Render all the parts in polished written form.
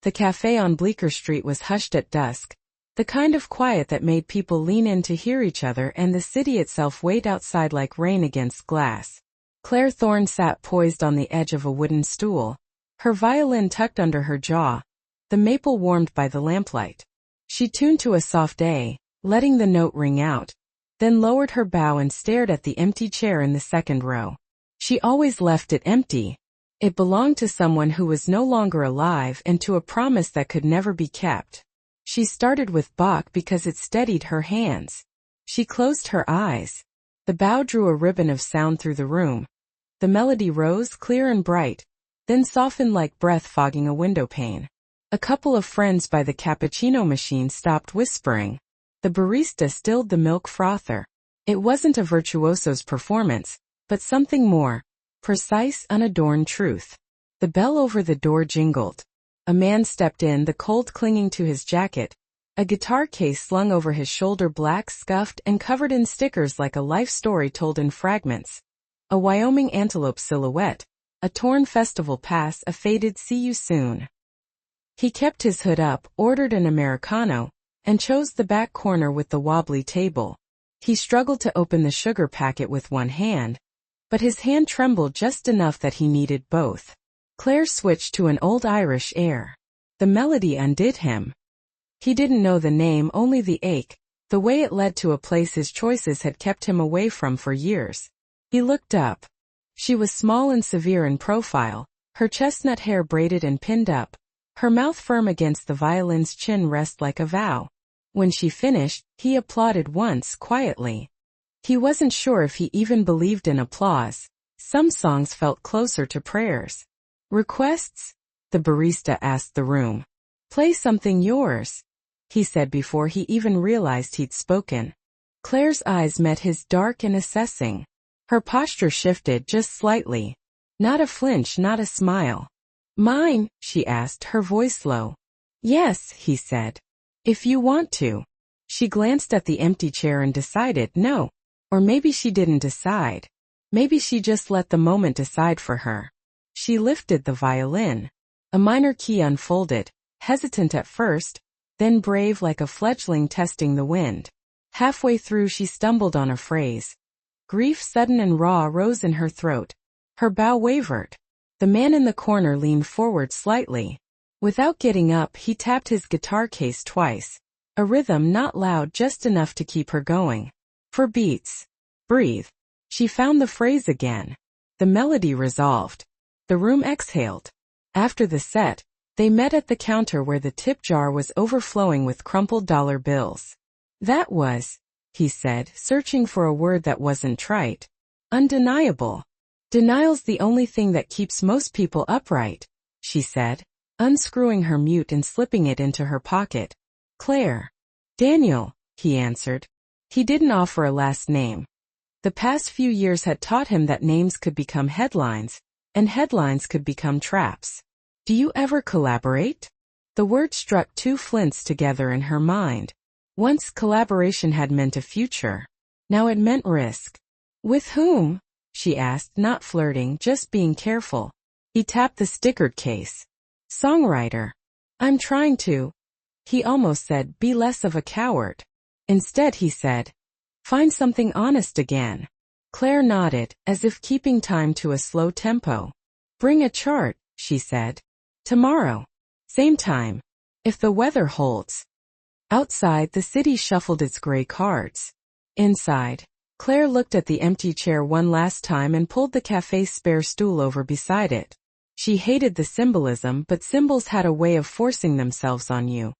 The cafe on Bleecker Street was hushed at dusk, the kind of quiet that made people lean in to hear each other, and the city itself weighed outside like rain against glass. Claire Thorne sat poised on the edge of a wooden stool, her violin tucked under her jaw, the maple warmed by the lamplight. She tuned to a soft A, letting the note ring out, then lowered her bow and stared at the empty chair in the second row. She always left it empty. It belonged to someone who was no longer alive and to a promise that could never be kept. She started with Bach because it steadied her hands. She closed her eyes. The bow drew a ribbon of sound through the room. The melody rose clear and bright, then softened like breath fogging a window pane. A couple of friends by the cappuccino machine stopped whispering. The barista stilled the milk frother. It wasn't a virtuoso's performance, but something more. Precise, unadorned truth. The bell over the door jingled. A man stepped in, the cold clinging to his jacket, a guitar case slung over his shoulder, black, scuffed, and covered in stickers like a life story told in fragments. A Wyoming antelope silhouette, a torn festival pass, a faded "see you soon." He kept his hood up, ordered an Americano, and chose the back corner with the wobbly table. He struggled to open the sugar packet with one hand, but his hand trembled just enough that he needed both. Claire switched to an old Irish air. The melody undid him. He didn't know the name, only the ache, the way it led to a place his choices had kept him away from for years. He looked up. She was small and severe in profile, her chestnut hair braided and pinned up, her mouth firm against the violin's chin rest like a vow. When she finished, he applauded once, quietly. He wasn't sure if he even believed in applause. Some songs felt closer to prayers. "Requests?" the barista asked the room. "Play something yours," he said before he even realized he'd spoken. Claire's eyes met his, dark and assessing. Her posture shifted just slightly. Not a flinch, not a smile. "Mine?" she asked, her voice low. "Yes," he said. "If you want to." She glanced at the empty chair and decided no. Or maybe she didn't decide. Maybe she just let the moment decide for her. She lifted the violin. A minor key unfolded, hesitant at first, then brave like a fledgling testing the wind. Halfway through she stumbled on a phrase. Grief sudden and raw rose in her throat. Her bow wavered. The man in the corner leaned forward slightly. Without getting up, he tapped his guitar case twice. A rhythm not loud, just enough to keep her going. 4 beats. Breathe. She found the phrase again. The melody resolved. The room exhaled. After the set, they met at the counter where the tip jar was overflowing with crumpled dollar bills. "That was," he said, searching for a word that wasn't trite, "undeniable." "Denial's the only thing that keeps most people upright," she said, unscrewing her mute and slipping it into her pocket. "Claire." "Daniel," he answered. He didn't offer a last name. The past few years had taught him that names could become headlines, and headlines could become traps. "Do you ever collaborate?" The word struck 2 flints together in her mind. Once collaboration had meant a future. Now it meant risk. "With whom?" she asked, not flirting, just being careful. He tapped the stickered case. "Songwriter." "I'm trying to," he almost said, "be less of a coward." Instead he said, "Find something honest again." Claire nodded, as if keeping time to a slow tempo. "Bring a chart," she said. "Tomorrow. Same time. If the weather holds." Outside, the city shuffled its gray cards. Inside, Claire looked at the empty chair one last time and pulled the cafe's spare stool over beside it. She hated the symbolism, but symbols had a way of forcing themselves on you.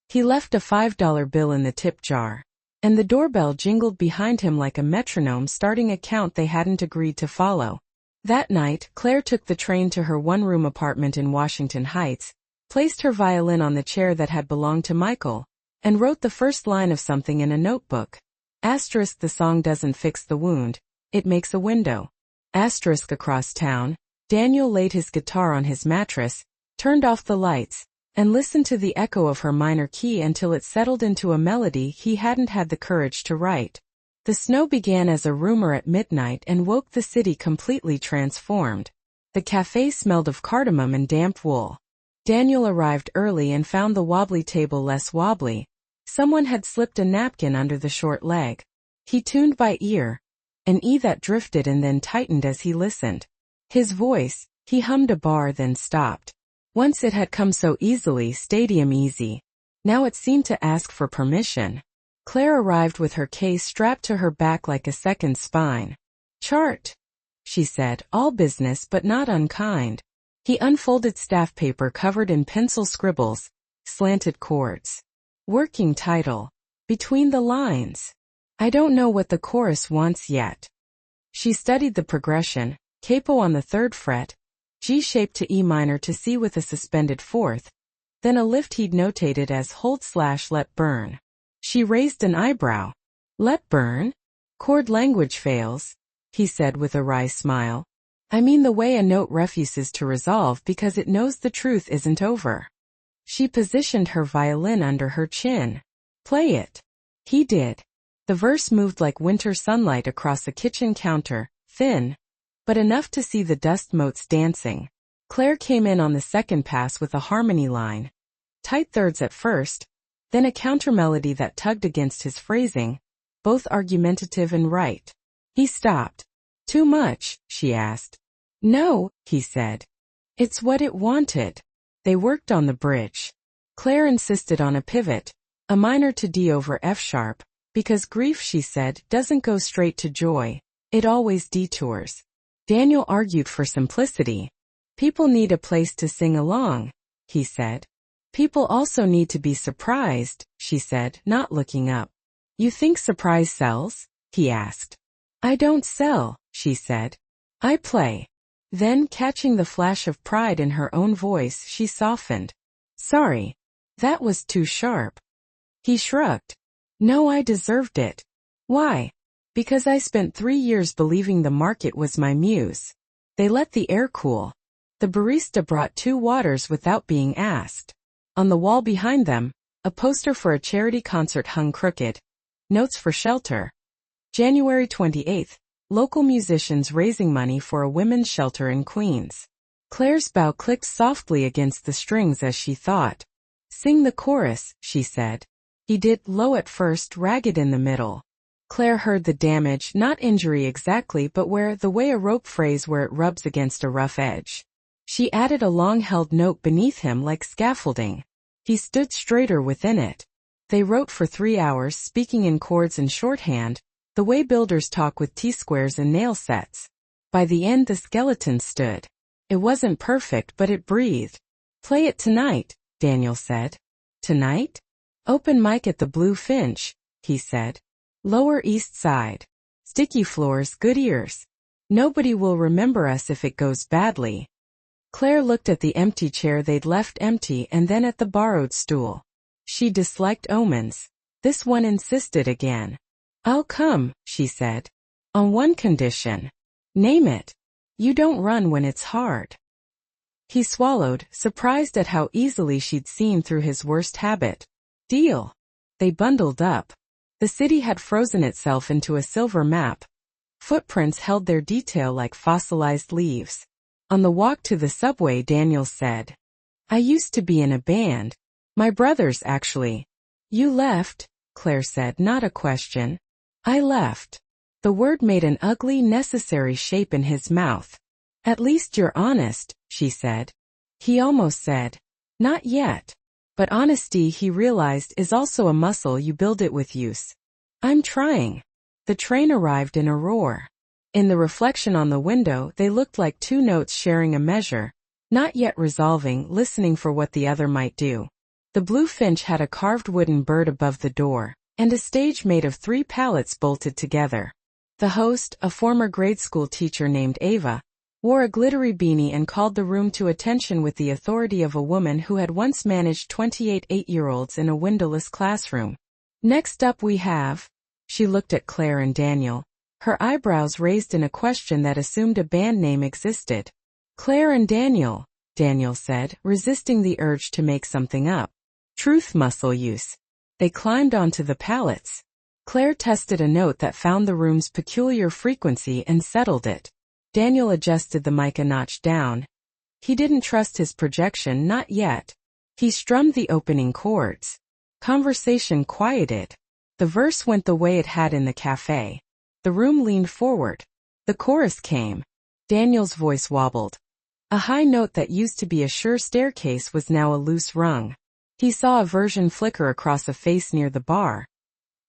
He left a $5 bill in the tip jar, and the doorbell jingled behind him like a metronome starting a count they hadn't agreed to follow. That night, Claire took the train to her one-room apartment in Washington Heights, placed her violin on the chair that had belonged to Michael, and wrote the first line of something in a notebook. Asterisk, the song doesn't fix the wound, it makes a window. Asterisk, across town, Daniel laid his guitar on his mattress, turned off the lights, and listened to the echo of her minor key until it settled into a melody he hadn't had the courage to write. The snow began as a rumor at midnight and woke the city completely transformed. The cafe smelled of cardamom and damp wool. Daniel arrived early and found the wobbly table less wobbly. Someone had slipped a napkin under the short leg. He tuned by ear, an E that drifted and then tightened as he listened. His voice, he hummed a bar then stopped. Once it had come so easily, stadium easy. Now it seemed to ask for permission. Claire arrived with her case strapped to her back like a second spine. Chart, she said, all business but not unkind. He unfolded staff paper covered in pencil scribbles, slanted chords. Working title. Between the lines. I don't know what the chorus wants yet. She studied the progression, capo on the 3rd fret, G-shaped to E minor to C with a suspended 4th, then a lift he'd notated as hold/let burn. She raised an eyebrow. Let burn? Chord language fails, he said with a wry smile. I mean the way a note refuses to resolve because it knows the truth isn't over. She positioned her violin under her chin. Play it. He did. The verse moved like winter sunlight across a kitchen counter, thin, but enough to see the dust motes dancing. Claire came in on the second pass with a harmony line. Tight thirds at first, then a counter-melody that tugged against his phrasing, both argumentative and right. He stopped. Too much, she asked. No, he said. It's what it wanted. They worked on the bridge. Claire insisted on a pivot, a minor to D over F sharp, because grief, she said, doesn't go straight to joy. It always detours. Daniel argued for simplicity. People need a place to sing along, he said. People also need to be surprised, she said, not looking up. You think surprise sells? He asked. I don't sell, she said. I play. Then, catching the flash of pride in her own voice, she softened. Sorry. That was too sharp. He shrugged. No, I deserved it. Why? Because I spent 3 years believing the market was my muse. They let the air cool. The barista brought 2 waters without being asked. On the wall behind them, a poster for a charity concert hung crooked. Notes for shelter. January 28th. Local musicians raising money for a women's shelter in Queens. Claire's bow clicked softly against the strings as she thought. Sing the chorus, she said. He did, low at first, ragged in the middle. Claire heard the damage, not injury exactly, but the way a rope frays where it rubs against a rough edge. She added a long-held note beneath him like scaffolding. He stood straighter within it. They wrote for 3 hours, speaking in chords and shorthand, the way builders talk with T-squares and nail sets. By the end the skeleton stood. It wasn't perfect, but it breathed. Play it tonight, Daniel said. Tonight? Open mic at the Blue Finch, he said. Lower East Side. Sticky floors, good ears. Nobody will remember us if it goes badly. Claire looked at the empty chair they'd left empty and then at the borrowed stool. She disliked omens. This one insisted again. I'll come, she said. On one condition. Name it. You don't run when it's hard. He swallowed, surprised at how easily she'd seen through his worst habit. Deal. They bundled up. The city had frozen itself into a silver map. Footprints held their detail like fossilized leaves. On the walk to the subway, Daniel said, I used to be in a band. My brothers, actually. You left, Claire said, not a question. I left. The word made an ugly, necessary shape in his mouth. At least you're honest, she said. He almost said, not yet. But honesty, he realized, is also a muscle, you build it with use. I'm trying. The train arrived in a roar. In the reflection on the window, they looked like 2 notes sharing a measure, not yet resolving, listening for what the other might do. The Blue Finch had a carved wooden bird above the door, and a stage made of 3 pallets bolted together. The host, a former grade school teacher named Ava, wore a glittery beanie and called the room to attention with the authority of a woman who had once managed 28 8-year-olds in a windowless classroom. Next up we have, she looked at Claire and Daniel, her eyebrows raised in a question that assumed a band name existed. Claire and Daniel, Daniel said, resisting the urge to make something up. Truth muscle use. They climbed onto the pallets. Claire tested a note that found the room's peculiar frequency and settled it. Daniel adjusted the mic a notch down. He didn't trust his projection, not yet. He strummed the opening chords. Conversation quieted. The verse went the way it had in the cafe. The room leaned forward. The chorus came. Daniel's voice wobbled. A high note that used to be a sure staircase was now a loose rung. He saw aversion flicker across a face near the bar.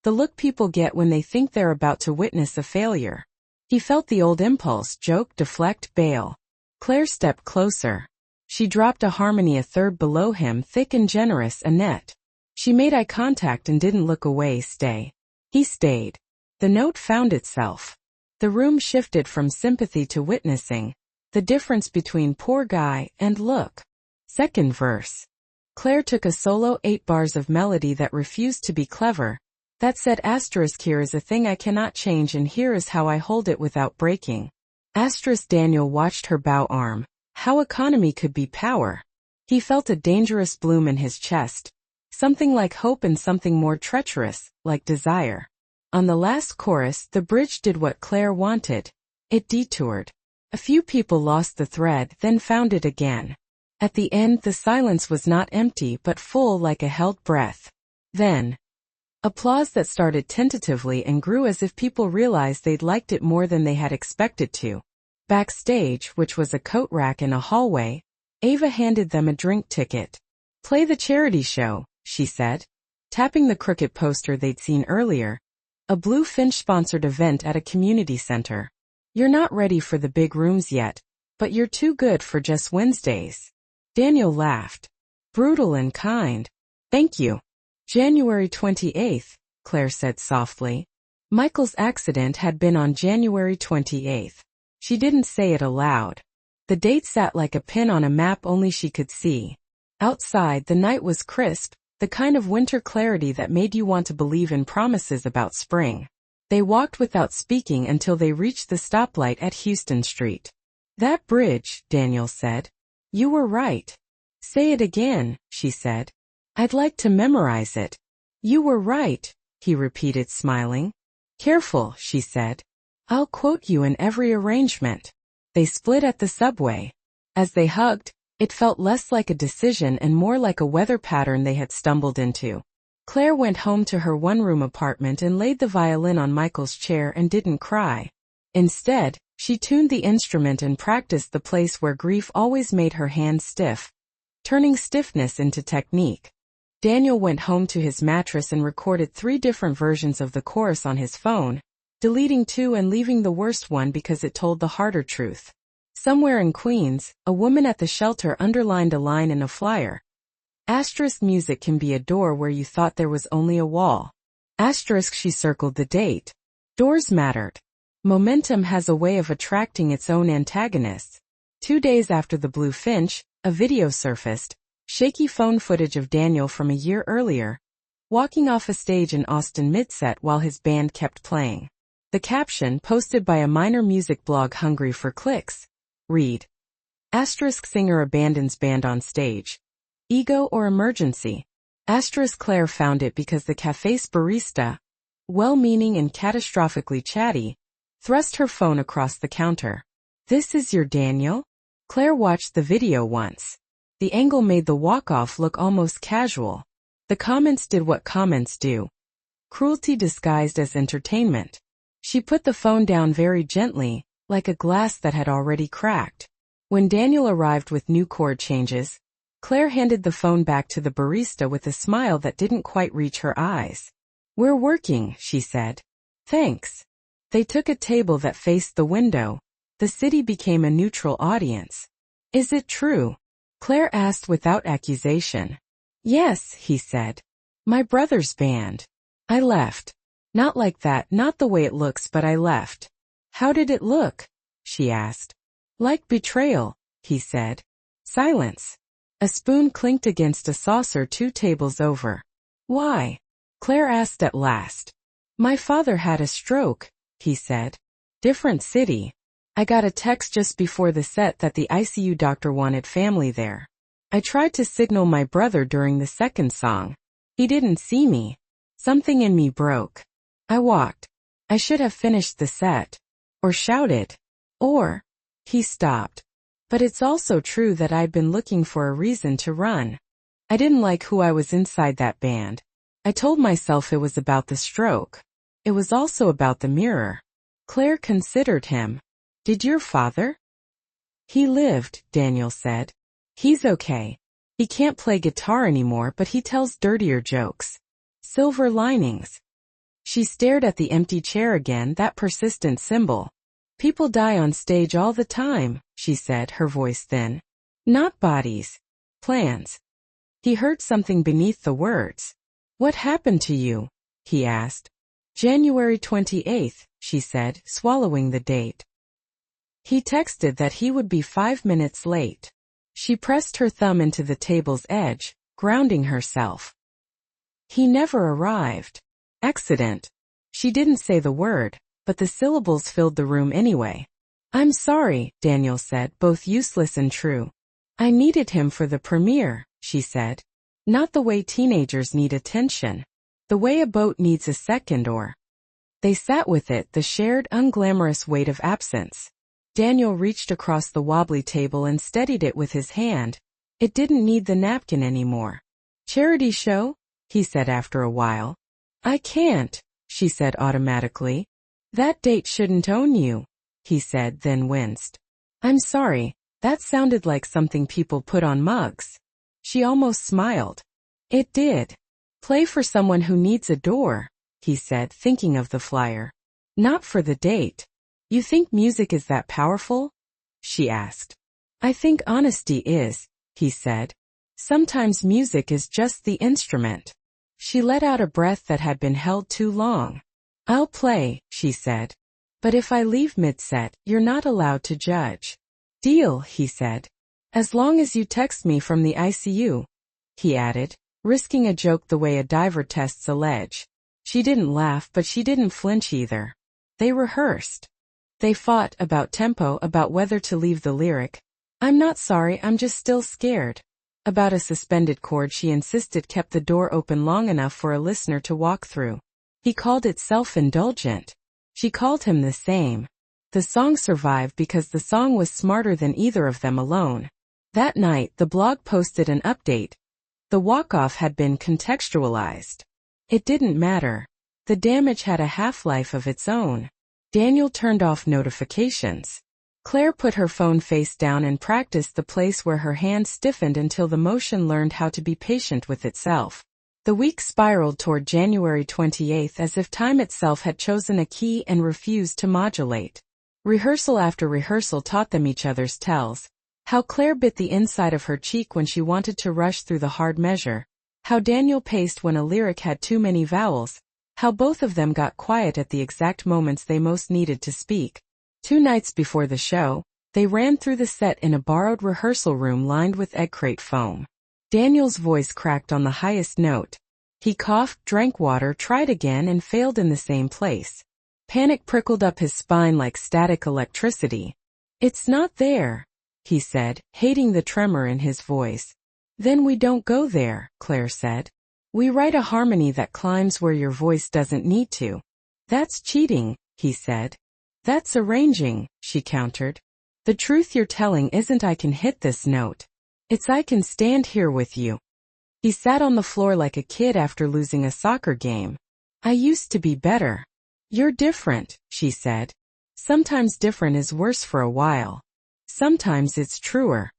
The look people get when they think they're about to witness a failure. He felt the old impulse: joke, deflect, bail. Claire stepped closer. She dropped a harmony a third below him, thick and generous, Annette. She made eye contact and didn't look away. Stay. He stayed. The note found itself. The room shifted from sympathy to witnessing. The difference between poor guy and look. Second verse. Claire took a solo 8 bars of melody that refused to be clever. That said, asterisk, here is a thing I cannot change and here is how I hold it without breaking. Asterisk. Daniel watched her bow arm. How economy could be power. He felt a dangerous bloom in his chest. Something like hope and something more treacherous, like desire. On the last chorus, the bridge did what Claire wanted. It detoured. A few people lost the thread, then found it again. At the end, the silence was not empty but full, like a held breath. Then, applause that started tentatively and grew as if people realized they'd liked it more than they had expected to. Backstage, which was a coat rack in a hallway, Ava handed them a drink ticket. Play the charity show, she said, tapping the crooked poster they'd seen earlier. A Blue Finch-sponsored event at a community center. You're not ready for the big rooms yet, but you're too good for just Wednesdays. Daniel laughed. Brutal and kind. Thank you. January 28th, Claire said softly. Michael's accident had been on January 28th. She didn't say it aloud. The date sat like a pin on a map only she could see. Outside, the night was crisp, the kind of winter clarity that made you want to believe in promises about spring. They walked without speaking until they reached the stoplight at Houston Street. That bridge, Daniel said. You were right. Say it again, she said. I'd like to memorize it. You were right, he repeated, smiling. Careful, she said. I'll quote you in every arrangement. They split at the subway. As they hugged, it felt less like a decision and more like a weather pattern they had stumbled into. Claire went home to her one-room apartment and laid the violin on Michael's chair and didn't cry. Instead, she tuned the instrument and practiced the place where grief always made her hands stiff, turning stiffness into technique. Daniel went home to his mattress and recorded 3 different versions of the chorus on his phone, deleting 2 and leaving the worst one because it told the harder truth. Somewhere in Queens, a woman at the shelter underlined a line in a flyer. Asterisk, music can be a door where you thought there was only a wall. Asterisk, she circled the date. Doors mattered. Momentum has a way of attracting its own antagonists. 2 days after the Blue Finch, a video surfaced, shaky phone footage of Daniel from a year earlier, walking off a stage in Austin midset while his band kept playing. The caption, posted by a minor music blog hungry for clicks, read, Asterisk, singer abandons band on stage. Ego or emergency? Asterisk, Claire found it because the cafe's barista, well-meaning and catastrophically chatty, thrust her phone across the counter. This is your Daniel? Claire watched the video once. The angle made the walk-off look almost casual. The comments did what comments do. Cruelty disguised as entertainment. She put the phone down very gently, like a glass that had already cracked. When Daniel arrived with new chord changes, Claire handed the phone back to the barista with a smile that didn't quite reach her eyes. We're working, she said. Thanks. They took a table that faced the window. The city became a neutral audience. Is it true? Claire asked without accusation. Yes, he said. My brother's band. I left. Not like that, not the way it looks, but I left. How did it look? She asked. Like betrayal, he said. Silence. A spoon clinked against a saucer 2 tables over. Why? Claire asked at last. My father had a stroke, he said. Different city. I got a text just before the set that the ICU doctor wanted family there. I tried to signal my brother during the second song. He didn't see me. Something in me broke. I walked. I should have finished the set. Or shouted. Or. He stopped. But it's also true that I'd been looking for a reason to run. I didn't like who I was inside that band. I told myself it was about the stroke. It was also about the mirror. Claire considered him. Did your father? He lived, Daniel said. He's okay. He can't play guitar anymore, but he tells dirtier jokes. Silver linings. She stared at the empty chair again, that persistent symbol. People die on stage all the time, she said, her voice thin. Not bodies. Plans. He heard something beneath the words. What happened to you? He asked. January 28th, she said, swallowing the date. He texted that he would be 5 minutes late. She pressed her thumb into the table's edge, grounding herself. He never arrived. Accident. She didn't say the word, but the syllables filled the room anyway. I'm sorry, Daniel said, both useless and true. I needed him for the premiere, she said. Not the way teenagers need attention. The way a boat needs a second or. They sat with it, the shared unglamorous weight of absence. Daniel reached across the wobbly table and steadied it with his hand. It didn't need the napkin anymore. Charity show? He said after a while. I can't, she said automatically. That date shouldn't own you, he said, then winced. I'm sorry, that sounded like something people put on mugs. She almost smiled. It did. Play for someone who needs a door, he said, thinking of the flyer. Not for the date. You think music is that powerful? She asked. I think honesty is, he said. Sometimes music is just the instrument. She let out a breath that had been held too long. I'll play, she said. But if I leave mid-set, you're not allowed to judge. Deal, he said. As long as you text me from the ICU, he added, risking a joke the way a diver tests a ledge. She didn't laugh, but she didn't flinch either. They rehearsed. They fought about tempo, about whether to leave the lyric. I'm not sorry, I'm just still scared. About a suspended chord she insisted kept the door open long enough for a listener to walk through. He called it self-indulgent. She called him the same. The song survived because the song was smarter than either of them alone. That night, the blog posted an update. The walk-off had been contextualized. It didn't matter. The damage had a half-life of its own. Daniel turned off notifications. Claire put her phone face down and practiced the place where her hand stiffened until the motion learned how to be patient with itself. The week spiraled toward January 28th as if time itself had chosen a key and refused to modulate. Rehearsal after rehearsal taught them each other's tells. How Claire bit the inside of her cheek when she wanted to rush through the hard measure. How Daniel paced when a lyric had too many vowels. How both of them got quiet at the exact moments they most needed to speak. 2 nights before the show, they ran through the set in a borrowed rehearsal room lined with egg crate foam. Daniel's voice cracked on the highest note. He coughed, drank water, tried again and failed in the same place. Panic prickled up his spine like static electricity. It's not there, he said, hating the tremor in his voice. Then we don't go there, Claire said. We write a harmony that climbs where your voice doesn't need to. That's cheating, he said. That's arranging, she countered. The truth you're telling isn't I can hit this note. It's I can stand here with you. He sat on the floor like a kid after losing a soccer game. I used to be better. You're different, she said. Sometimes different is worse for a while. Sometimes it's truer.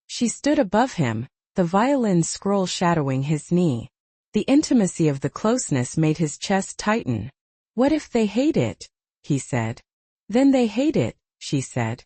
She stood above him, the violin scroll shadowing his knee. The intimacy of the closeness made his chest tighten. What if they hate it? He said. Then they hate it, she said.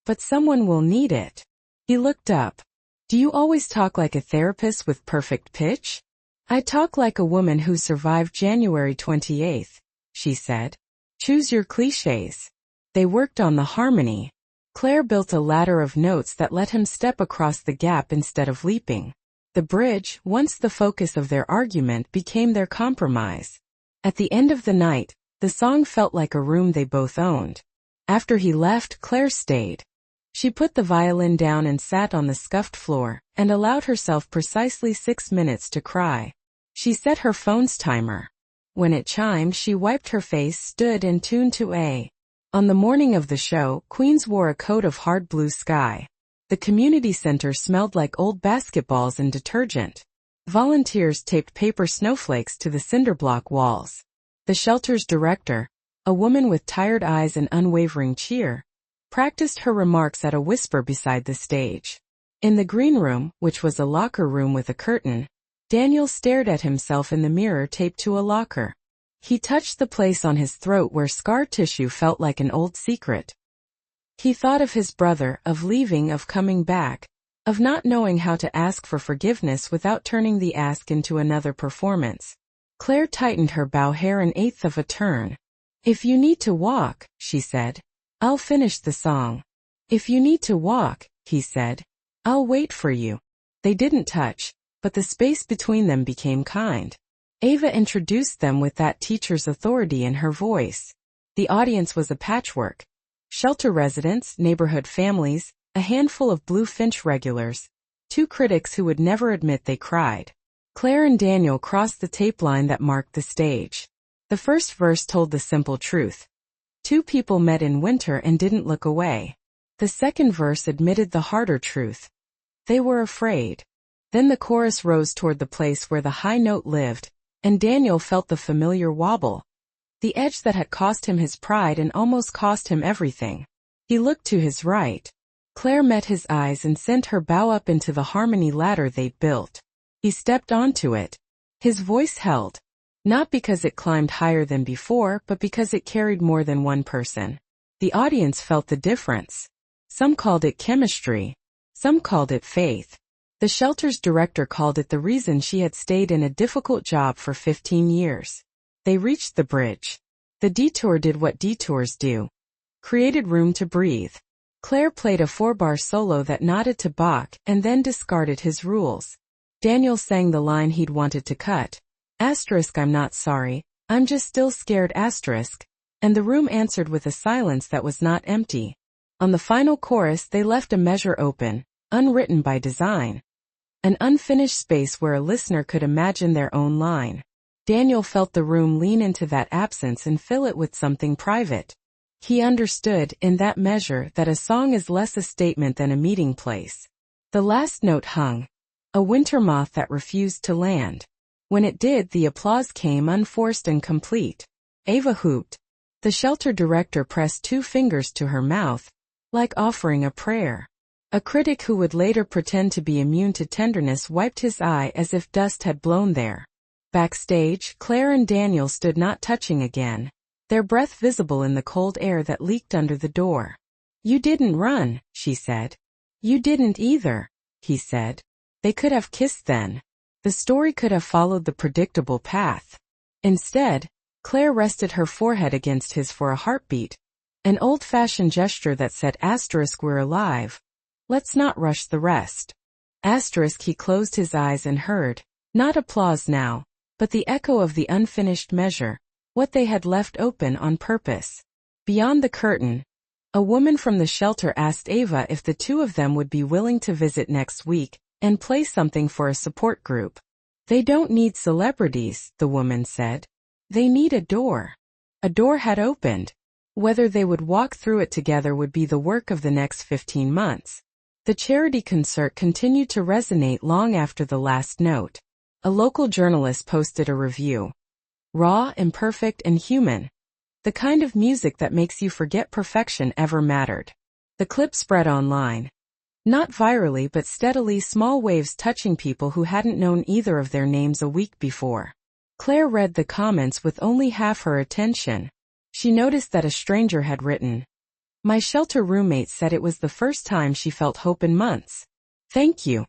But someone will need it. He looked up. Do you always talk like a therapist with perfect pitch? I talk like a woman who survived January 28th, she said. Choose your cliches. They worked on the harmony. Claire built a ladder of notes that let him step across the gap instead of leaping. The bridge, once the focus of their argument, became their compromise. At the end of the night, the song felt like a room they both owned. After he left, Claire stayed. She put the violin down and sat on the scuffed floor, and allowed herself precisely 6 minutes to cry. She set her phone's timer. When it chimed, she wiped her face, stood and tuned to A. On the morning of the show, Queens wore a coat of hard blue sky. The community center smelled like old basketballs and detergent. Volunteers taped paper snowflakes to the cinderblock walls. The shelter's director, a woman with tired eyes and unwavering cheer, practiced her remarks at a whisper beside the stage. In the green room, which was a locker room with a curtain, Daniel stared at himself in the mirror taped to a locker. He touched the place on his throat where scar tissue felt like an old secret. He thought of his brother, of leaving, of coming back, of not knowing how to ask for forgiveness without turning the ask into another performance. Claire tightened her bow hair an eighth of a turn. "If you need to walk," she said, "I'll finish the song." "If you need to walk," he said, "I'll wait for you." They didn't touch, but the space between them became kind. Ava introduced them with that teacher's authority in her voice. The audience was a patchwork. Shelter residents, neighborhood families, a handful of Blue Finch regulars, 2 critics who would never admit they cried. Claire and Daniel crossed the tape line that marked the stage. The first verse told the simple truth. 2 people met in winter and didn't look away. The second verse admitted the harder truth. They were afraid. Then the chorus rose toward the place where the high note lived, and Daniel felt the familiar wobble. The edge that had cost him his pride and almost cost him everything. He looked to his right. Claire met his eyes and sent her bow up into the harmony ladder they'd built. He stepped onto it. His voice held. Not because it climbed higher than before, but because it carried more than one person. The audience felt the difference. Some called it chemistry. Some called it faith. The shelter's director called it the reason she had stayed in a difficult job for 15 years. They reached the bridge. The detour did what detours do. Created room to breathe. Claire played a 4-bar solo that nodded to Bach and then discarded his rules. Daniel sang the line he'd wanted to cut. "I'm not sorry, I'm just still scared," and the room answered with a silence that was not empty. On the final chorus they left a measure open, unwritten by design. An unfinished space where a listener could imagine their own line. Daniel felt the room lean into that absence and fill it with something private. He understood, in that measure, that a song is less a statement than a meeting place. The last note hung. A winter moth that refused to land. When it did, the applause came unforced and complete. Ava whooped. The shelter director pressed 2 fingers to her mouth, like offering a prayer. A critic who would later pretend to be immune to tenderness wiped his eye as if dust had blown there. Backstage, Claire and Daniel stood not touching again, their breath visible in the cold air that leaked under the door. "You didn't run," she said. "You didn't either," he said. They could have kissed then. The story could have followed the predictable path. Instead, Claire rested her forehead against his for a heartbeat, an old-fashioned gesture that said, "We're alive. Let's not rush the rest." He closed his eyes and heard, not applause now, but the echo of the unfinished measure, what they had left open on purpose. Beyond the curtain, a woman from the shelter asked Ava if the 2 of them would be willing to visit next week and play something for a support group. "They don't need celebrities," the woman said. "They need a door." A door had opened. Whether they would walk through it together would be the work of the next 15 months. The charity concert continued to resonate long after the last note. A local journalist posted a review. "Raw, imperfect, and human. The kind of music that makes you forget perfection ever mattered." The clip spread online. Not virally but steadily, small waves touching people who hadn't known either of their names a week before. Claire read the comments with only half her attention. She noticed that a stranger had written, "My shelter roommate said it was the first time she felt hope in months. Thank you."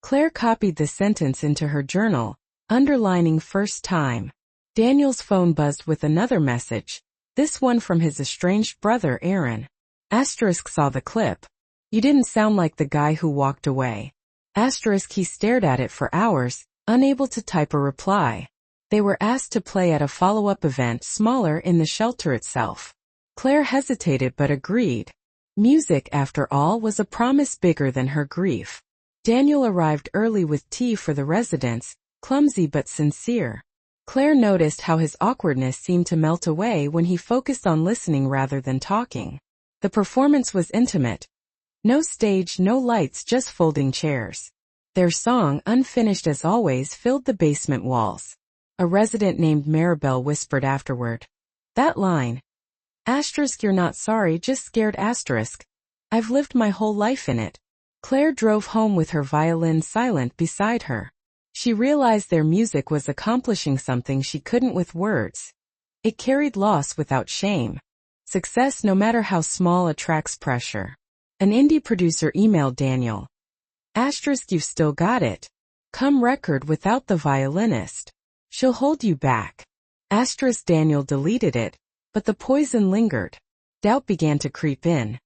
Claire copied the sentence into her journal, underlining "first time." Daniel's phone buzzed with another message, this one from his estranged brother Aaron. Saw the clip. "You didn't sound like the guy who walked away." He stared at it for hours, unable to type a reply. They were asked to play at a follow-up event smaller in the shelter itself. Claire hesitated but agreed. Music, after all, was a promise bigger than her grief. Daniel arrived early with tea for the residents, clumsy but sincere. Claire noticed how his awkwardness seemed to melt away when he focused on listening rather than talking. The performance was intimate. No stage, no lights, just folding chairs. Their song, unfinished as always, filled the basement walls. A resident named Maribel whispered afterward. That line. Asterisk, you're not sorry, just scared asterisk. I've lived my whole life in it. Claire drove home with her violin silent beside her. She realized their music was accomplishing something she couldn't with words. It carried loss without shame. Success, no matter how small, attracts pressure. An indie producer emailed Daniel. Asterisk, you've still got it. Come record without the violinist. She'll hold you back. Asterisk, Daniel deleted it, but the poison lingered. Doubt began to creep in.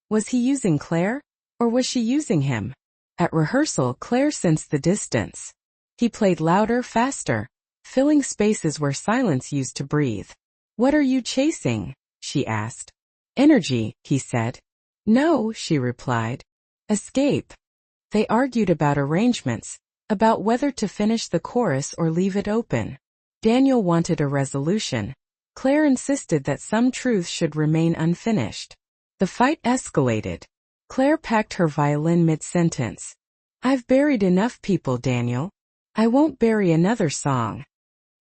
Was he using Claire? Or was she using him? At rehearsal, Claire sensed the distance. He played louder, faster, filling spaces where silence used to breathe. What are you chasing? She asked. Energy, he said. No, she replied. Escape. They argued about arrangements, about whether to finish the chorus or leave it open. Daniel wanted a resolution. Claire insisted that some truths should remain unfinished. The fight escalated. Claire packed her violin mid-sentence. I've buried enough people, Daniel. I won't bury another song.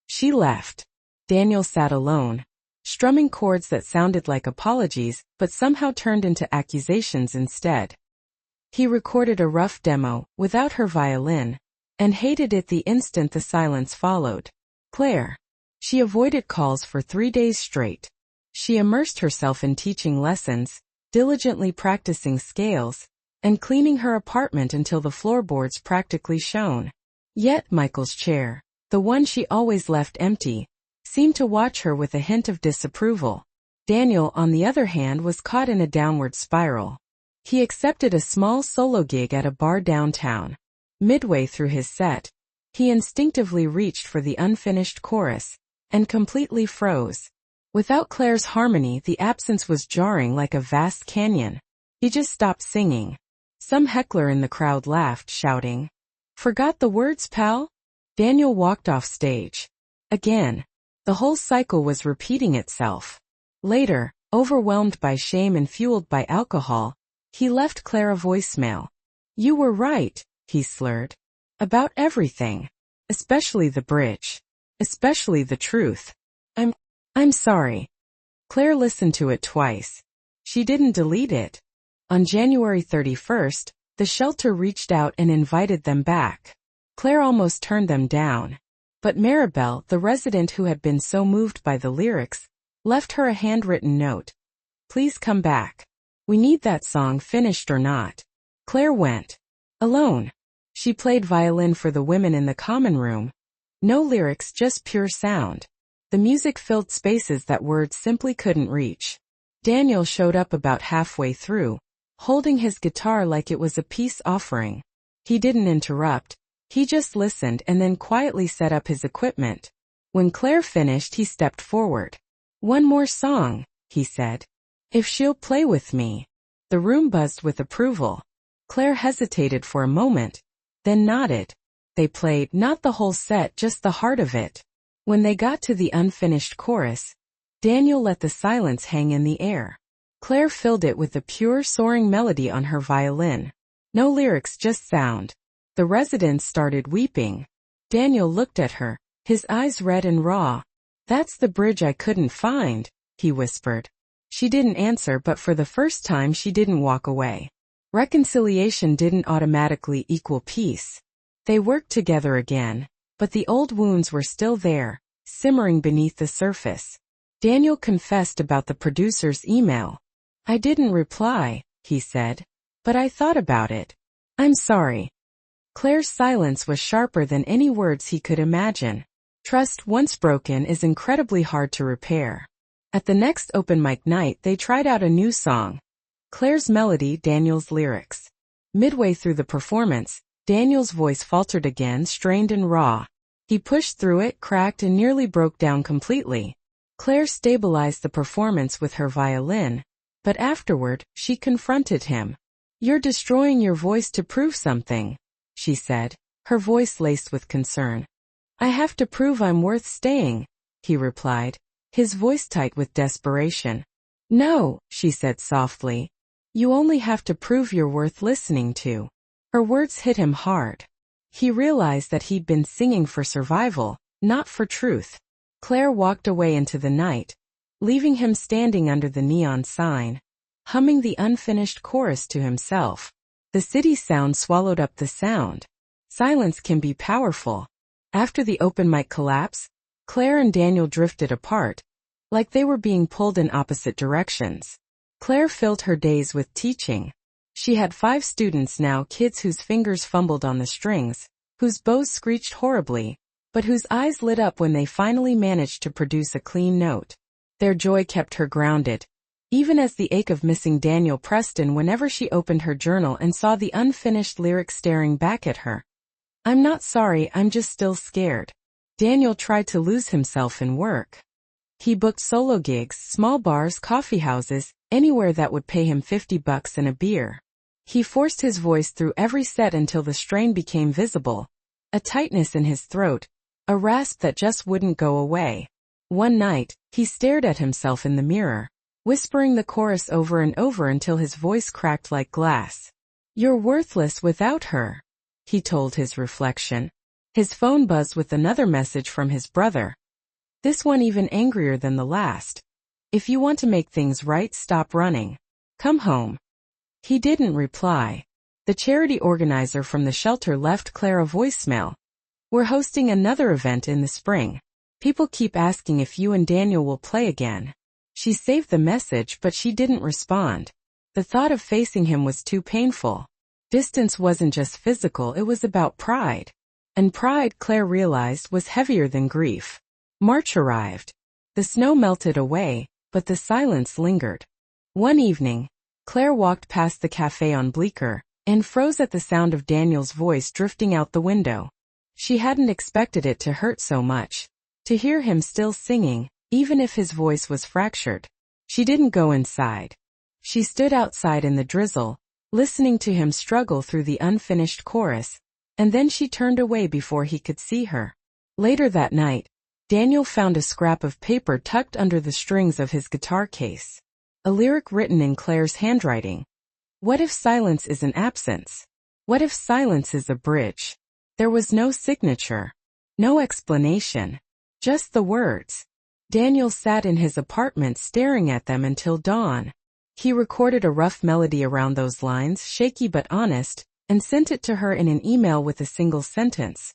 She left. Daniel sat alone, strumming chords that sounded like apologies, but somehow turned into accusations instead. He recorded a rough demo, without her violin, and hated it the instant the silence followed. Claire. She avoided calls for 3 days straight. She immersed herself in teaching lessons, diligently practicing scales, and cleaning her apartment until the floorboards practically shone. Yet Michael's chair, the one she always left empty, seemed to watch her with a hint of disapproval. Daniel, on the other hand, was caught in a downward spiral. He accepted a small solo gig at a bar downtown. Midway through his set, he instinctively reached for the unfinished chorus, and completely froze. Without Claire's harmony, the absence was jarring like a vast canyon. He just stopped singing. Some heckler in the crowd laughed, shouting, "Forgot the words, pal?" Daniel walked off stage. Again. The whole cycle was repeating itself. Later, overwhelmed by shame and fueled by alcohol, he left Claire a voicemail. You were right, he slurred. About everything. Especially the bridge. Especially the truth. I'm sorry. Claire listened to it twice. She didn't delete it. On January 31st, the shelter reached out and invited them back. Claire almost turned them down. But Maribel, the resident who had been so moved by the lyrics, left her a handwritten note. Please come back. We need that song, finished or not. Claire went. Alone. She played violin for the women in the common room. No lyrics, just pure sound. The music filled spaces that words simply couldn't reach. Daniel showed up about halfway through, holding his guitar like it was a peace offering. He didn't interrupt. He just listened and then quietly set up his equipment. When Claire finished, he stepped forward. One more song, he said. If she'll play with me. The room buzzed with approval. Claire hesitated for a moment, then nodded. They played not the whole set, just the heart of it. When they got to the unfinished chorus, Daniel let the silence hang in the air. Claire filled it with a pure, soaring melody on her violin. No lyrics, just sound. The residents started weeping. Daniel looked at her, his eyes red and raw. That's the bridge I couldn't find, he whispered. She didn't answer, but for the first time she didn't walk away. Reconciliation didn't automatically equal peace. They worked together again, but the old wounds were still there, simmering beneath the surface. Daniel confessed about the producer's email. I didn't reply, he said, but I thought about it. I'm sorry. Claire's silence was sharper than any words he could imagine. Trust, once broken, is incredibly hard to repair. At the next open mic night, they tried out a new song. Claire's melody, Daniel's lyrics. Midway through the performance, Daniel's voice faltered again, strained and raw. He pushed through it, cracked, and nearly broke down completely. Claire stabilized the performance with her violin, but afterward, she confronted him. You're destroying your voice to prove something, she said, her voice laced with concern. I have to prove I'm worth staying, he replied, his voice tight with desperation. No, she said softly. You only have to prove you're worth listening to. Her words hit him hard. He realized that he'd been singing for survival, not for truth. Claire walked away into the night, leaving him standing under the neon sign, humming the unfinished chorus to himself. The city sound swallowed up the sound. Silence can be powerful. After the open mic collapse, Claire and Daniel drifted apart, like they were being pulled in opposite directions. Claire filled her days with teaching. She had 5 students now, kids whose fingers fumbled on the strings, whose bows screeched horribly, but whose eyes lit up when they finally managed to produce a clean note. Their joy kept her grounded, even as the ache of missing Daniel pressed in whenever she opened her journal and saw the unfinished lyric staring back at her. I'm not sorry, I'm just still scared. Daniel tried to lose himself in work. He booked solo gigs, small bars, coffee houses, anywhere that would pay him $50 and a beer. He forced his voice through every set until the strain became visible, a tightness in his throat, a rasp that just wouldn't go away. One night, he stared at himself in the mirror, whispering the chorus over and over until his voice cracked like glass. You're worthless without her, he told his reflection. His phone buzzed with another message from his brother. This one even angrier than the last. If you want to make things right, stop running. Come home. He didn't reply. The charity organizer from the shelter left Claire a voicemail. We're hosting another event in the spring. People keep asking if you and Daniel will play again. She saved the message, but she didn't respond. The thought of facing him was too painful. Distance wasn't just physical, it was about pride. And pride, Claire realized, was heavier than grief. March arrived. The snow melted away, but the silence lingered. One evening, Claire walked past the cafe on Bleecker, and froze at the sound of Daniel's voice drifting out the window. She hadn't expected it to hurt so much. To hear him still singing, even if his voice was fractured. She didn't go inside. She stood outside in the drizzle, listening to him struggle through the unfinished chorus, and then she turned away before he could see her. Later that night, Daniel found a scrap of paper tucked under the strings of his guitar case. A lyric written in Claire's handwriting. What if silence is an absence? What if silence is a bridge? There was no signature. No explanation. Just the words. Daniel sat in his apartment staring at them until dawn. He recorded a rough melody around those lines, shaky but honest, and sent it to her in an email with a single sentence.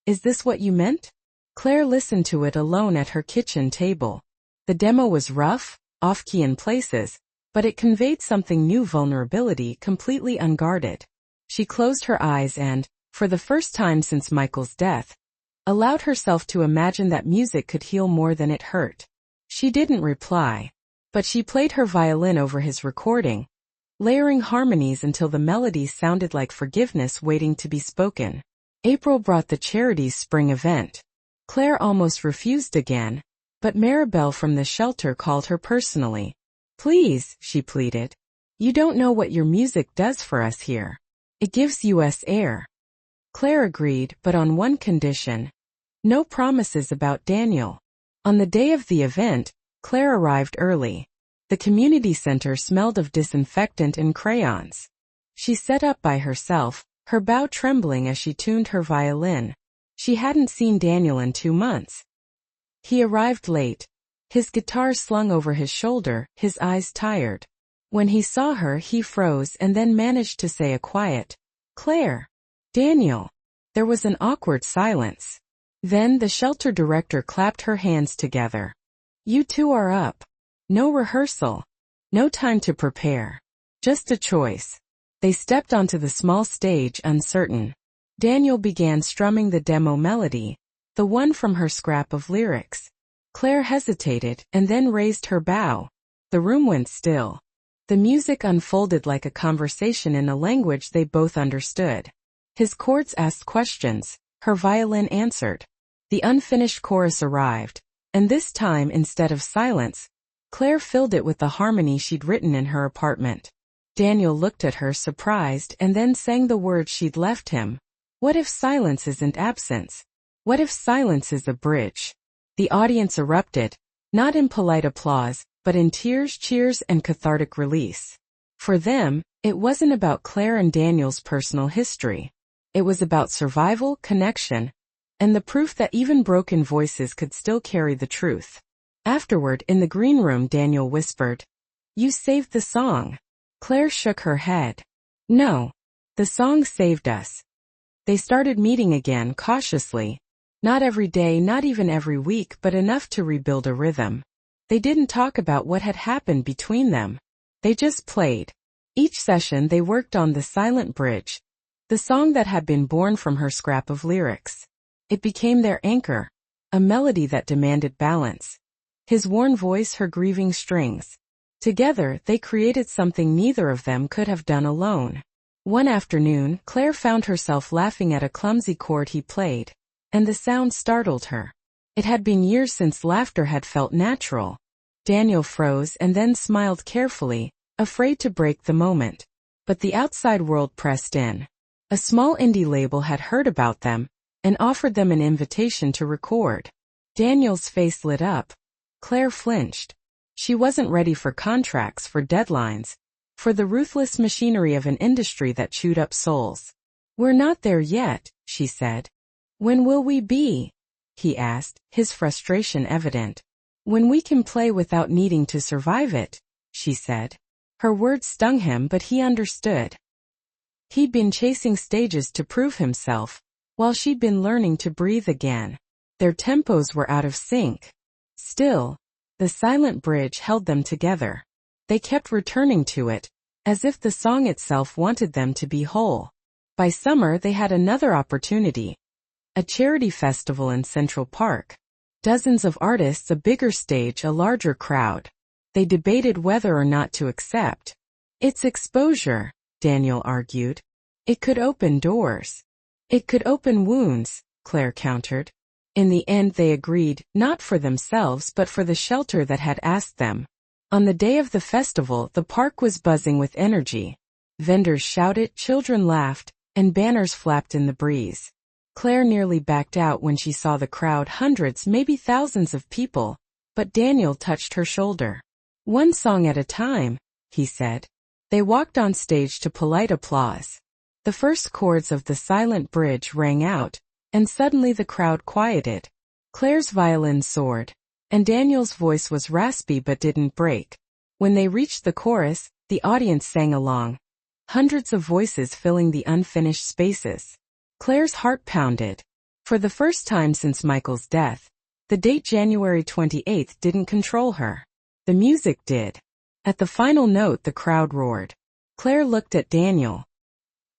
Is this what you meant? Claire listened to it alone at her kitchen table. The demo was rough, off-key in places, but it conveyed something new, vulnerability, completely unguarded. She closed her eyes and, for the first time since Michael's death, allowed herself to imagine that music could heal more than it hurt. She didn't reply, but she played her violin over his recording, layering harmonies until the melodies sounded like forgiveness waiting to be spoken. April brought the charity's spring event. Claire almost refused again, but Maribel from the shelter called her personally. Please, she pleaded. You don't know what your music does for us here. It gives us air. Claire agreed, but on one condition. No promises about Daniel. On the day of the event, Claire arrived early. The community center smelled of disinfectant and crayons. She sat up by herself, her bow trembling as she tuned her violin. She hadn't seen Daniel in 2 months. He arrived late, his guitar slung over his shoulder, his eyes tired. When he saw her, he froze and then managed to say a quiet, Claire. Daniel. There was an awkward silence. Then the shelter director clapped her hands together. You two are up. No rehearsal. No time to prepare. Just a choice. They stepped onto the small stage uncertain. Daniel began strumming the demo melody, the one from her scrap of lyrics. Claire hesitated and then raised her bow. The room went still. The music unfolded like a conversation in a language they both understood. His chords asked questions, her violin answered. The unfinished chorus arrived, and this time, instead of silence, Claire filled it with the harmony she'd written in her apartment. Daniel looked at her surprised and then sang the words she'd left him. What if silence isn't absence? What if silence is a bridge? The audience erupted, not in polite applause, but in tears, cheers, and cathartic release. For them, it wasn't about Claire and Daniel's personal history. It was about survival, connection, and the proof that even broken voices could still carry the truth. Afterward, in the green room, Daniel whispered, "You saved the song." Claire shook her head. "No. The song saved us." They started meeting again, cautiously. Not every day, not even every week, but enough to rebuild a rhythm. They didn't talk about what had happened between them. They just played. Each session they worked on the silent bridge, the song that had been born from her scrap of lyrics. It became their anchor, a melody that demanded balance. His worn voice, her grieving strings. Together, they created something neither of them could have done alone. One afternoon, Claire found herself laughing at a clumsy chord he played, and the sound startled her. It had been years since laughter had felt natural. Daniel froze and then smiled carefully, afraid to break the moment. But the outside world pressed in. A small indie label had heard about them and offered them an invitation to record. Daniel's face lit up. Claire flinched. She wasn't ready for contracts, for deadlines, for the ruthless machinery of an industry that chewed up souls. "We're not there yet," she said. "When will we be?" he asked, his frustration evident. "When we can play without needing to survive it," she said. Her words stung him, but he understood. He'd been chasing stages to prove himself, while she'd been learning to breathe again. Their tempos were out of sync. Still, the silent bridge held them together. They kept returning to it, as if the song itself wanted them to be whole. By summer they had another opportunity. A charity festival in Central Park. Dozens of artists, a bigger stage, a larger crowd. They debated whether or not to accept. "It's exposure," Daniel argued. "It could open doors." "It could open wounds," Claire countered. In the end they agreed, not for themselves but for the shelter that had asked them. On the day of the festival, the park was buzzing with energy. Vendors shouted, children laughed, and banners flapped in the breeze. Claire nearly backed out when she saw the crowd, hundreds, maybe thousands of people, but Daniel touched her shoulder. "One song at a time," he said. They walked on stage to polite applause. The first chords of the silent bridge rang out, and suddenly the crowd quieted. Claire's violin soared, and Daniel's voice was raspy but didn't break. When they reached the chorus, the audience sang along, hundreds of voices filling the unfinished spaces. Claire's heart pounded. For the first time since Michael's death, the date January 28th didn't control her. The music did. At the final note the crowd roared. Claire looked at Daniel.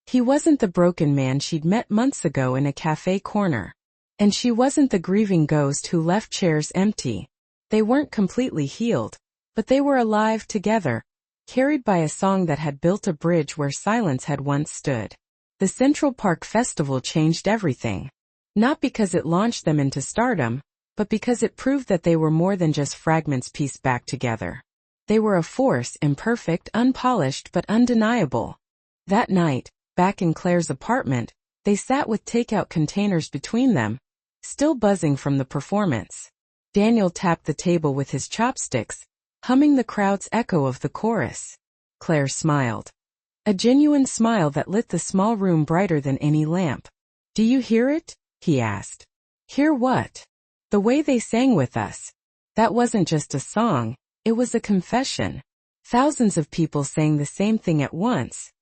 He wasn't the broken man she'd met months ago in a cafe corner. And she wasn't the grieving ghost who left chairs empty. They weren't completely healed, but they were alive together, carried by a song that had built a bridge where silence had once stood. The Central Park Festival changed everything. Not because it launched them into stardom, but because it proved that they were more than just fragments pieced back together. They were a force, imperfect, unpolished, but undeniable. That night, back in Claire's apartment, they sat with takeout containers between them, still buzzing from the performance. Daniel tapped the table with his chopsticks, humming the crowd's echo of the chorus. Claire smiled. A genuine smile that lit the small room brighter than any lamp. "Do you hear it?" he asked. "Hear what?" "The way they sang with us. That wasn't just a song, it was a confession. Thousands of people sang the same thing at once."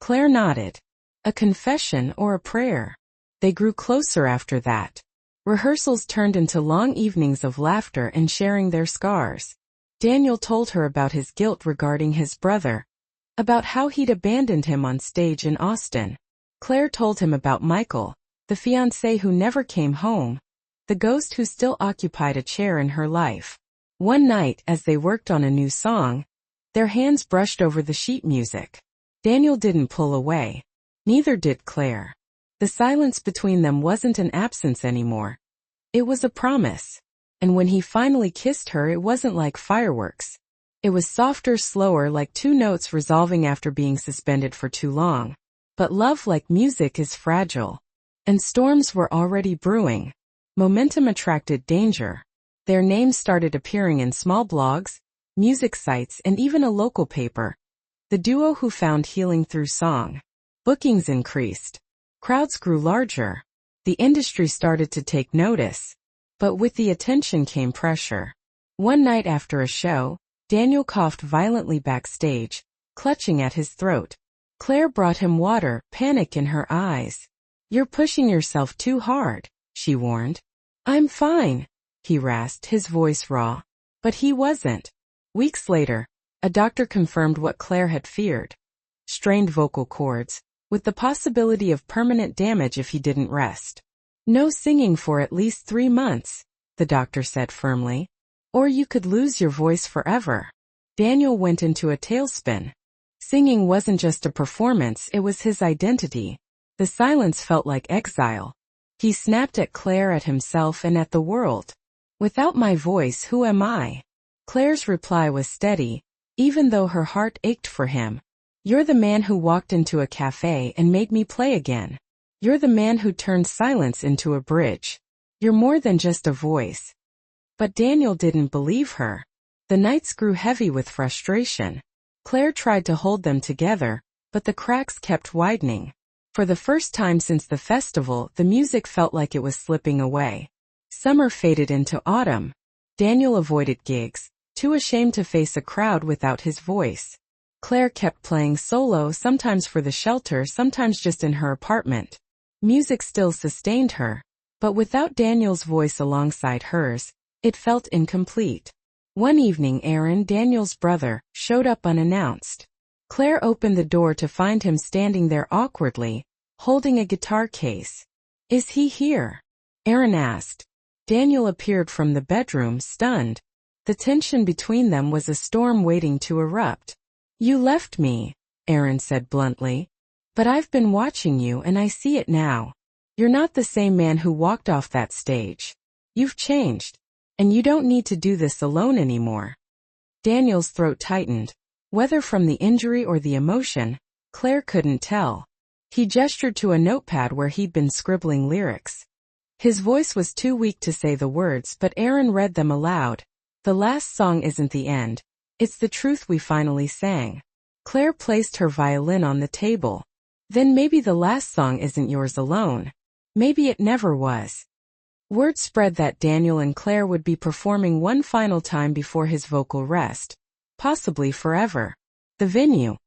Claire nodded. A confession or a prayer. They grew closer after that. Rehearsals turned into long evenings of laughter and sharing their scars. Daniel told her about his guilt regarding his brother, about how he'd abandoned him on stage in Austin. Claire told him about Michael, the fiancé who never came home, the ghost who still occupied a chair in her life. One night, as they worked on a new song, their hands brushed over the sheet music. Daniel didn't pull away. Neither did Claire. The silence between them wasn't an absence anymore. It was a promise. And when he finally kissed her, it wasn't like fireworks. It was softer, slower, like two notes resolving after being suspended for too long. But love, like music, is fragile. And storms were already brewing. Momentum attracted danger. Their names started appearing in small blogs, music sites, and even a local paper. the duo who found healing through song. Bookings increased. Crowds grew larger. The industry started to take notice. But with the attention came pressure. One night after a show, Daniel coughed violently backstage, clutching at his throat. Claire brought him water, panic in her eyes. "You're pushing yourself too hard," she warned. "I'm fine," he rasped, his voice raw. But he wasn't. Weeks later, a doctor confirmed what Claire had feared. Strained vocal cords, with the possibility of permanent damage if he didn't rest. "No singing for at least 3 months," the doctor said firmly. "Or you could lose your voice forever." Daniel went into a tailspin. Singing wasn't just a performance, it was his identity. The silence felt like exile. He snapped at Claire, at himself, and at the world. "Without my voice, who am I?" Claire's reply was steady, even though her heart ached for him. "You're the man who walked into a cafe and made me play again. You're the man who turned silence into a bridge. You're more than just a voice." But Daniel didn't believe her. The nights grew heavy with frustration. Claire tried to hold them together, but the cracks kept widening. For the first time since the festival, the music felt like it was slipping away. Summer faded into autumn. Daniel avoided gigs, too ashamed to face a crowd without his voice. Claire kept playing solo, sometimes for the shelter, sometimes just in her apartment. Music still sustained her, but without Daniel's voice alongside hers, it felt incomplete. One evening, Aaron, Daniel's brother, showed up unannounced. Claire opened the door to find him standing there awkwardly, holding a guitar case. "Is he here?" Aaron asked. Daniel appeared from the bedroom, stunned. The tension between them was a storm waiting to erupt. "You left me," Aaron said bluntly. "But I've been watching you and I see it now. You're not the same man who walked off that stage. You've changed. And you don't need to do this alone anymore." Daniel's throat tightened. Whether from the injury or the emotion, Claire couldn't tell. He gestured to a notepad where he'd been scribbling lyrics. His voice was too weak to say the words, but Aaron read them aloud. "The last song isn't the end. It's the truth we finally sang." Claire placed her violin on the table. "Then maybe the last song isn't yours alone. Maybe it never was." Word spread that Daniel and Claire would be performing one final time before his vocal rest. Possibly forever. The venue?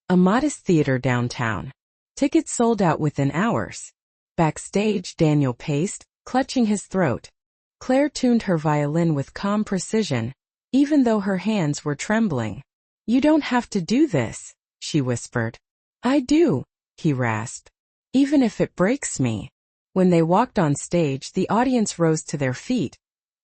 A modest theater downtown. Tickets sold out within hours. Backstage, Daniel paced, clutching his throat. Claire tuned her violin with calm precision, even though her hands were trembling. "You don't have to do this," she whispered. "I do," he rasped. "Even if it breaks me." When they walked on stage, the audience rose to their feet,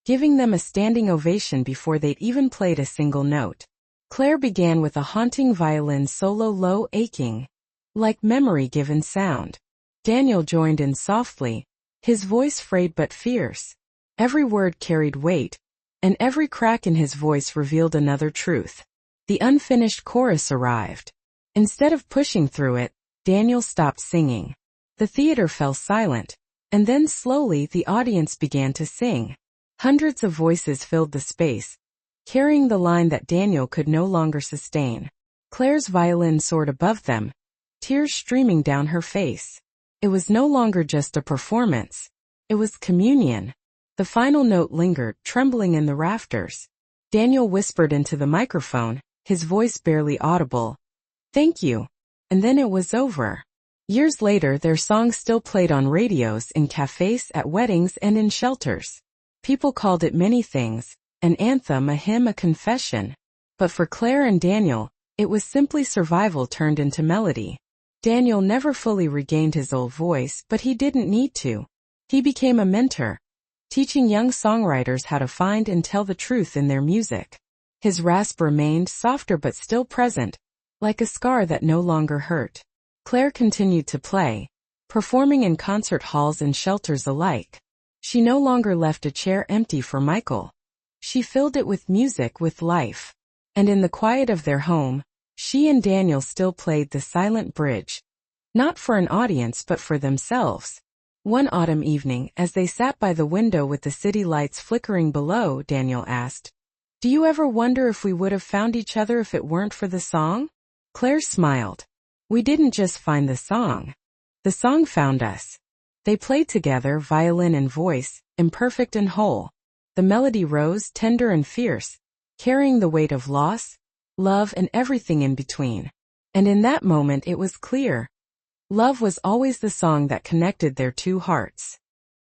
giving them a standing ovation before they'd even played a single note. Claire began with a haunting violin solo, low, aching, like memory-given sound. Daniel joined in softly, his voice frayed but fierce. Every word carried weight, and every crack in his voice revealed another truth. The unfinished chorus arrived. Instead of pushing through it, Daniel stopped singing. The theater fell silent, and then slowly the audience began to sing. Hundreds of voices filled the space, carrying the line that Daniel could no longer sustain. Claire's violin soared above them, tears streaming down her face. It was no longer just a performance. It was communion. The final note lingered, trembling in the rafters. Daniel whispered into the microphone, his voice barely audible. "Thank you." And then it was over. Years later, their songs still played on radios, in cafes, at weddings, and in shelters. People called it many things: an anthem, a hymn, a confession. But for Claire and Daniel, it was simply survival turned into melody. Daniel never fully regained his old voice, but he didn't need to. He became a mentor, teaching young songwriters how to find and tell the truth in their music. His rasp remained, softer but still present, like a scar that no longer hurt. Claire continued to play, performing in concert halls and shelters alike. She no longer left a chair empty for Michael. She filled it with music, with life. And in the quiet of their home, she and Daniel still played the silent bridge. Not for an audience but for themselves. One autumn evening, as they sat by the window with the city lights flickering below, Daniel asked, "Do you ever wonder if we would have found each other if it weren't for the song?" Claire smiled. We didn't just find the song. The song found us. They played together, violin and voice, imperfect and whole. The melody rose, tender and fierce, carrying the weight of loss, love and everything in between. And in that moment it was clear. Love was always the song that connected their two hearts.